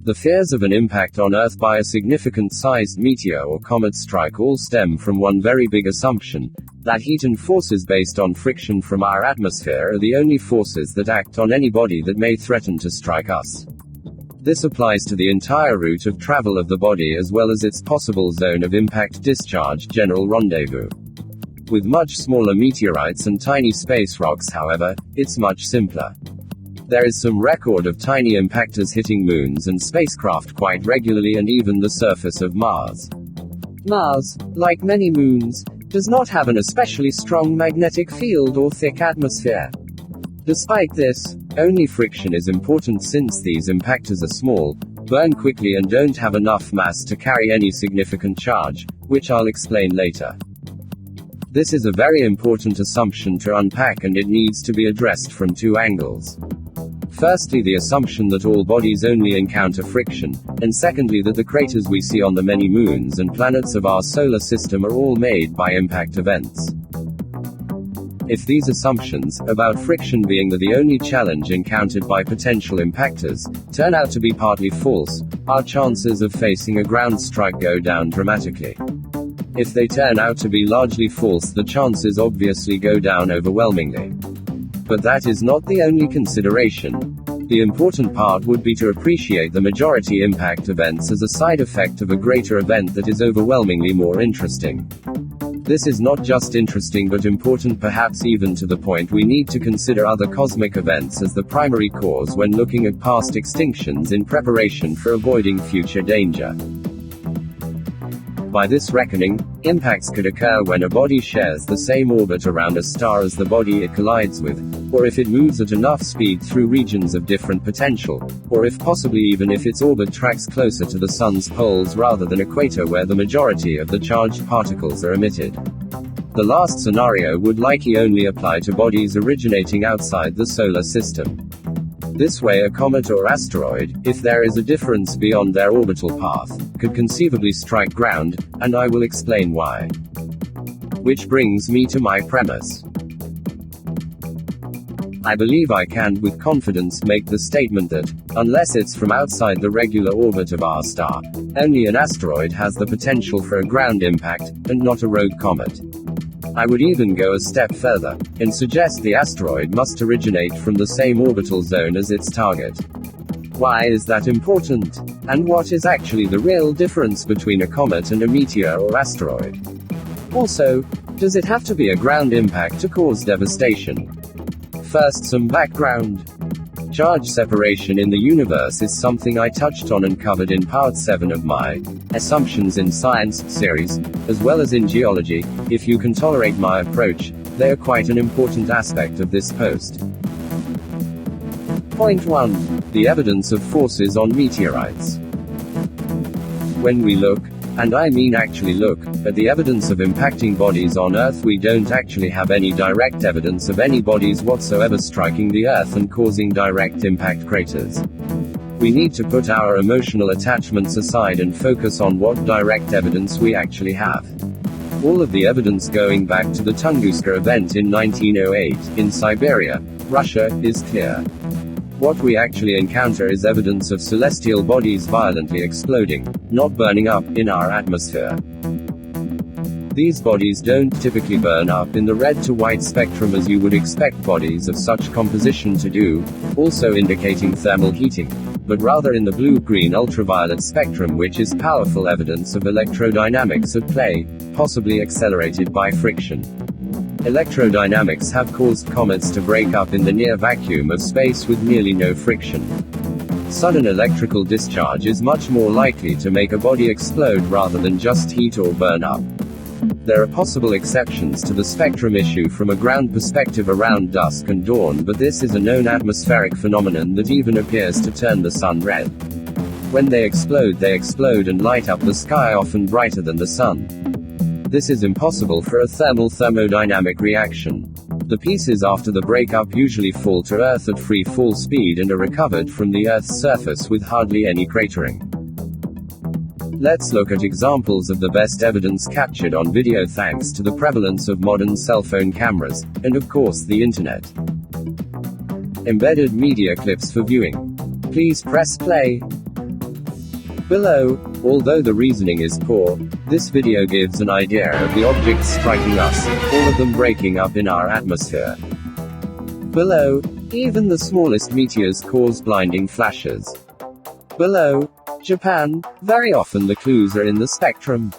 The fears of an impact on Earth by a significant-sized meteor or comet strike all stem from one very big assumption, that heat and forces based on friction from our atmosphere are the only forces that act on any body that may threaten to strike us. This applies to the entire route of travel of the body as well as its possible zone of impact discharge general rendezvous. With much smaller meteorites and tiny space rocks, however, it's much simpler. There is some record of tiny impactors hitting moons and spacecraft quite regularly and even the surface of Mars. Mars, like many moons, does not have an especially strong magnetic field or thick atmosphere. Despite this, only friction is important since these impactors are small, burn quickly and don't have enough mass to carry any significant charge, which I'll explain later. This is a very important assumption to unpack and it needs to be addressed from two angles. Firstly, the assumption that all bodies only encounter friction, and secondly that the craters we see on the many moons and planets of our solar system are all made by impact events. If these assumptions, about friction being the only challenge encountered by potential impactors, turn out to be partly false, our chances of facing a ground strike go down dramatically. If they turn out to be largely false, the chances obviously go down overwhelmingly. But that is not the only consideration. The important part would be to appreciate the majority impact events as a side effect of a greater event that is overwhelmingly more interesting. This is not just interesting but important, perhaps even to the point we need to consider other cosmic events as the primary cause when looking at past extinctions in preparation for avoiding future danger. By this reckoning, impacts could occur when a body shares the same orbit around a star as the body it collides with, or if it moves at enough speed through regions of different potential, or if possibly even if its orbit tracks closer to the Sun's poles rather than equator where the majority of the charged particles are emitted. The last scenario would likely only apply to bodies originating outside the solar system. This way, a comet or asteroid, if there is a difference beyond their orbital path, could conceivably strike ground, and I will explain why. Which brings me to my premise. I believe I can, with confidence, make the statement that, unless it's from outside the regular orbit of our star, only an asteroid has the potential for a ground impact, and not a rogue comet. I would even go a step further, and suggest the asteroid must originate from the same orbital zone as its target. Why is that important? And what is actually the real difference between a comet and a meteor or asteroid? Also, does it have to be a ground impact to cause devastation? First, some background. Charge separation in the universe is something I touched on and covered in part 7 of my Assumptions in Science series, as well as in geology. If you can tolerate my approach, they are quite an important aspect of this post. Point 1. The evidence of forces on meteorites. When we look, and I mean actually look, at the evidence of impacting bodies on Earth, we don't actually have any direct evidence of any bodies whatsoever striking the Earth and causing direct impact craters. We need to put our emotional attachments aside and focus on what direct evidence we actually have. All of the evidence going back to the Tunguska event in 1908, in Siberia, Russia, is clear. What we actually encounter is evidence of celestial bodies violently exploding, not burning up, in our atmosphere. These bodies don't typically burn up in the red to white spectrum as you would expect bodies of such composition to do, also indicating thermal heating, but rather in the blue-green ultraviolet spectrum, which is powerful evidence of electrodynamics at play, possibly accelerated by friction. Electrodynamics have caused comets to break up in the near vacuum of space with nearly no friction. Sudden electrical discharge is much more likely to make a body explode rather than just heat or burn up. There are possible exceptions to the spectrum issue from a ground perspective around dusk and dawn, but this is a known atmospheric phenomenon that even appears to turn the sun red. When they explode and light up the sky, often brighter than the sun. This is impossible for a thermodynamic reaction. The pieces after the breakup usually fall to Earth at free fall speed and are recovered from the Earth's surface with hardly any cratering. Let's look at examples of the best evidence captured on video thanks to the prevalence of modern cell phone cameras, and of course the internet. Embedded media clips for viewing. Please press play. Below, although the reasoning is poor, this video gives an idea of the objects striking us, all of them breaking up in our atmosphere. Below, even the smallest meteors cause blinding flashes. Below, Japan, very often the clues are in the spectrum.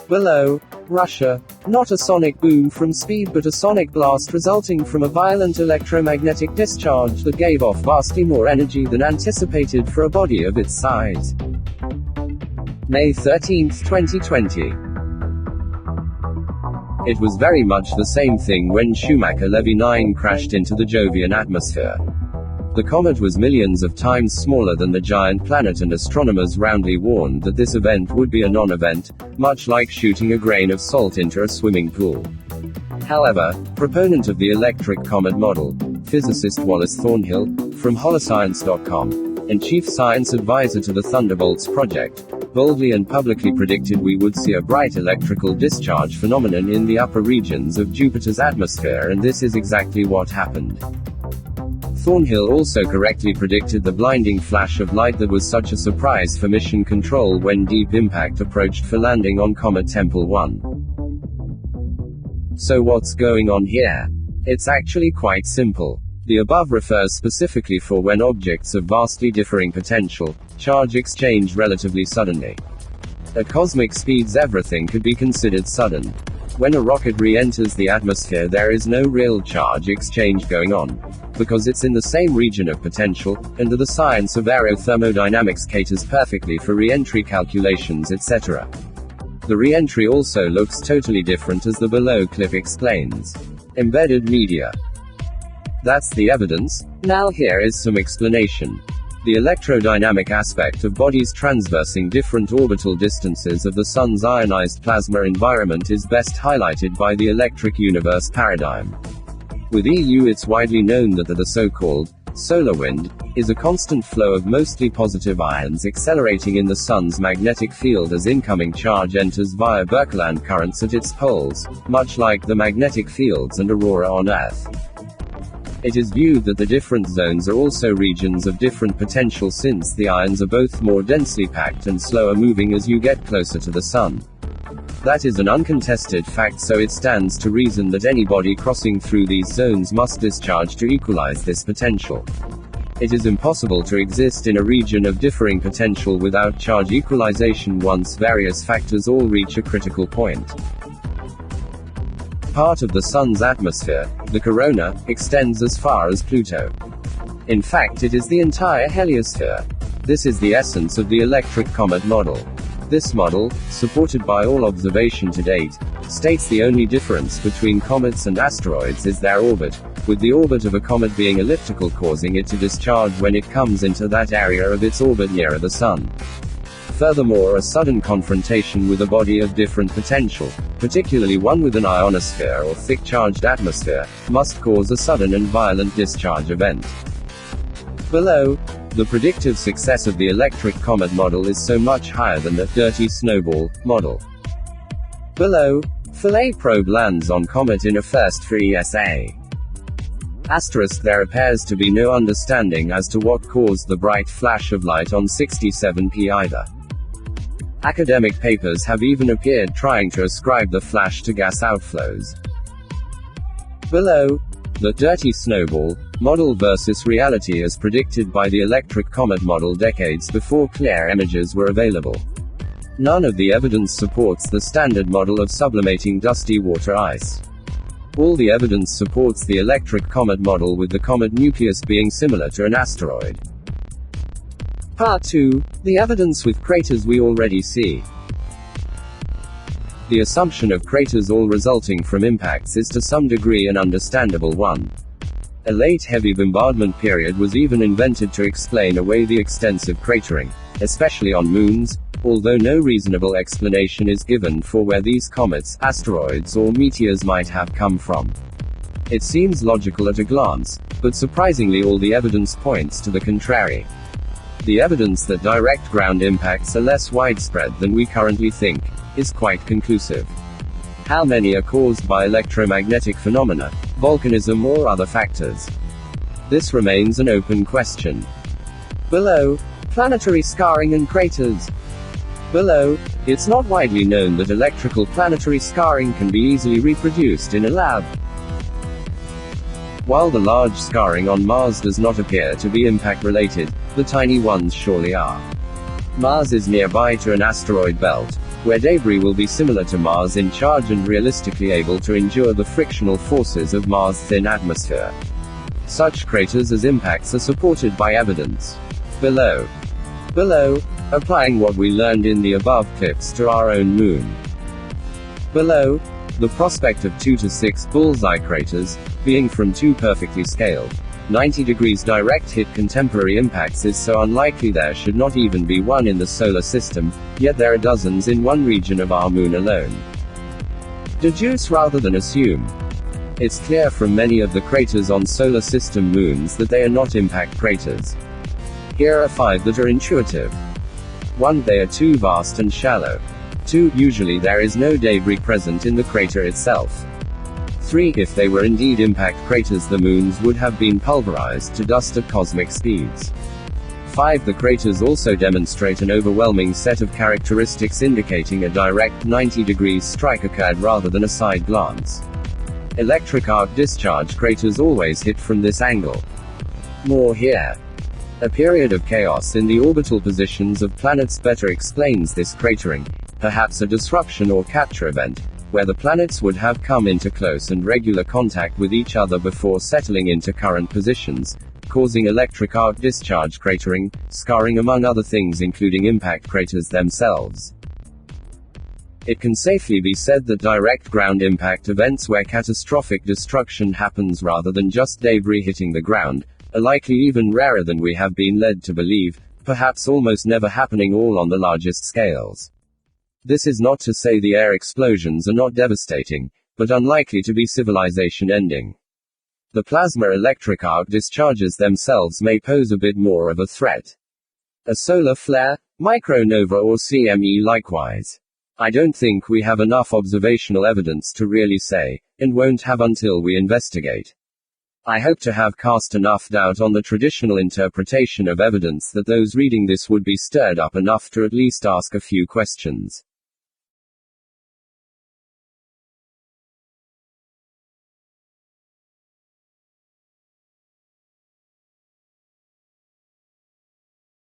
Below, Russia, not a sonic boom from speed but a sonic blast resulting from a violent electromagnetic discharge that gave off vastly more energy than anticipated for a body of its size. May 13, 2020. It was very much the same thing when Schumacher-Levy 9 crashed into the Jovian atmosphere. The comet was millions of times smaller than the giant planet, and astronomers roundly warned that this event would be a non-event, much like shooting a grain of salt into a swimming pool. However, proponent of the electric comet model, physicist Wallace Thornhill, from holoscience.com, and chief science advisor to the Thunderbolts project, boldly and publicly predicted we would see a bright electrical discharge phenomenon in the upper regions of Jupiter's atmosphere, and this is exactly what happened. Thornhill also correctly predicted the blinding flash of light that was such a surprise for mission control when Deep Impact approached for landing on Comet Tempel 1. So what's going on here? It's actually quite simple. The above refers specifically for when objects of vastly differing potential, charge exchange relatively suddenly. At cosmic speeds everything could be considered sudden. When a rocket re-enters the atmosphere there is no real charge exchange going on, because it's in the same region of potential, and the science of aerothermodynamics caters perfectly for re-entry calculations etc. The re-entry also looks totally different, as the below clip explains. Embedded media. That's the evidence. Now here is some explanation. The electrodynamic aspect of bodies transversing different orbital distances of the Sun's ionized plasma environment is best highlighted by the electric universe paradigm. With EU it's widely known that the so-called solar wind is a constant flow of mostly positive ions accelerating in the Sun's magnetic field as incoming charge enters via Birkeland currents at its poles, much like the magnetic fields and aurora on Earth. It is viewed that the different zones are also regions of different potential, since the ions are both more densely packed and slower moving as you get closer to the Sun. That is an uncontested fact, so it stands to reason that any body crossing through these zones must discharge to equalize this potential. It is impossible to exist in a region of differing potential without charge equalization once various factors all reach a critical point. Part of the Sun's atmosphere, the corona, extends as far as Pluto. In fact, it is the entire heliosphere. This is the essence of the electric comet model. This model, supported by all observation to date, states the only difference between comets and asteroids is their orbit, with the orbit of a comet being elliptical, causing it to discharge when it comes into that area of its orbit nearer the Sun. Furthermore, a sudden confrontation with a body of different potential, particularly one with an ionosphere or thick charged atmosphere, must cause a sudden and violent discharge event. Below, the predictive success of the electric comet model is so much higher than the dirty snowball model. Below, Philae probe lands on comet in a first for ESA. Asterisk, there appears to be no understanding as to what caused the bright flash of light on 67P either. Academic papers have even appeared trying to ascribe the flash to gas outflows. Below, the dirty snowball model versus reality as predicted by the electric comet model decades before clear images were available. None of the evidence supports the standard model of sublimating dusty water ice. All the evidence supports the electric comet model, with the comet nucleus being similar to an asteroid. Part 2. The evidence with craters we already see. The assumption of craters all resulting from impacts is to some degree an understandable one. A late heavy bombardment period was even invented to explain away the extensive cratering, especially on moons, although no reasonable explanation is given for where these comets, asteroids or meteors might have come from. It seems logical at a glance, but surprisingly all the evidence points to the contrary. The evidence that direct ground impacts are less widespread than we currently think is quite conclusive. How many are caused by electromagnetic phenomena, volcanism or other factors? This remains an open question. Below, Planetary scarring and craters. Below, it's not widely known that electrical planetary scarring can be easily reproduced in a lab. While the large scarring on Mars does not appear to be impact-related, the tiny ones surely are. Mars is nearby to an asteroid belt, where debris will be similar to Mars in charge and realistically able to endure the frictional forces of Mars' thin atmosphere. Such craters as impacts are supported by evidence. Below, applying what we learned in the above clips to our own moon. Below, the prospect of 2 to 6 bullseye craters, being from 2 perfectly scaled, 90 degrees direct hit contemporary impacts is so unlikely there should not even be one in the solar system, yet there are dozens in one region of our moon alone. Deduce rather than assume. It's clear from many of the craters on solar system moons that they are not impact craters. Here are 5 that are intuitive. 1. They are too vast and shallow. 2. Usually there is no debris present in the crater itself. 3. If they were indeed impact craters, the moons would have been pulverized to dust at cosmic speeds. 5. The craters also demonstrate an overwhelming set of characteristics indicating a direct 90 degrees strike occurred rather than a side glance. Electric arc discharge craters always hit from this angle. More here. A period of chaos in the orbital positions of planets better explains this cratering, perhaps a disruption or capture event, where the planets would have come into close and regular contact with each other before settling into current positions, causing electric arc discharge cratering, scarring among other things including impact craters themselves. It can safely be said that direct ground impact events where catastrophic destruction happens rather than just debris hitting the ground, are likely even rarer than we have been led to believe, perhaps almost never happening all on the largest scales. This is not to say the air explosions are not devastating, but unlikely to be civilization ending. The plasma electric arc discharges themselves may pose a bit more of a threat. A solar flare, micronova or CME likewise. I don't think we have enough observational evidence to really say, and won't have until we investigate. I hope to have cast enough doubt on the traditional interpretation of evidence that those reading this would be stirred up enough to at least ask a few questions.